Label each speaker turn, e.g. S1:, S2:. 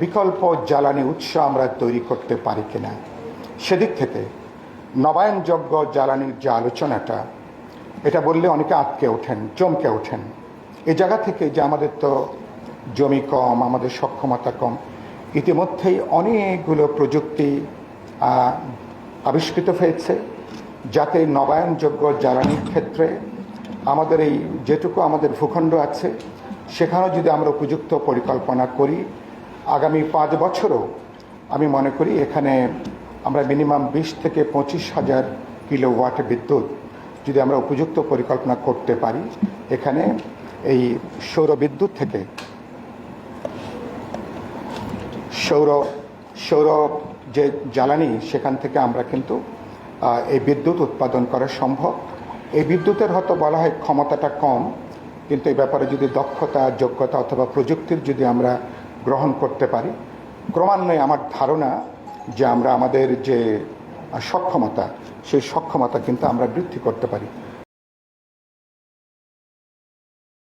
S1: বিকল্প জ্বালানি উৎস আমরা তৈরি করতে পারি কিনা, সেদিক থেকে নবায়নযোগ্য জ্বালানির যে আলোচনাটা, এটা বললে অনেকে আটকে ওঠেন, চমকে ওঠেন। এ জায়গা থেকে যে আমাদের তো জমি কম, আমাদের সক্ষমতা কম, ইতিমধ্যেই অনেকগুলো প্রযুক্তি আবিষ্কৃত হয়েছে যাতে নবায়নযোগ্য জ্বালানির ক্ষেত্রে আমাদের এই যেটুকু আমাদের ভূখণ্ড আছে সেখানেও যদি আমরা উপযুক্ত পরিকল্পনা করি, আগামী 5 বছরও আমি মনে করি এখানে আমরা মিনিমাম 20 থেকে 25,000 কিলোওয়াট বিদ্যুৎ যদি আমরা উপযুক্ত পরিকল্পনা করতে পারি, এখানে এই সৌর বিদ্যুৎ থেকে সৌর যে জ্বালানি সেখান থেকে আমরা কিন্তু এই বিদ্যুৎ উৎপাদন করা সম্ভব। এই বিদ্যুতের হয়তো বলা হয় ক্ষমতাটা কম, কিন্তু এই ব্যাপারে যদি দক্ষতা, যোগ্যতা অথবা প্রযুক্তির যদি আমরা গ্রহণ করতে পারি, ক্রমান্বয়ে আমার ধারণা যে আমরা আমাদের যে সক্ষমতা, সেই সক্ষমতা কিন্তু আমরা বৃদ্ধি করতে পারি।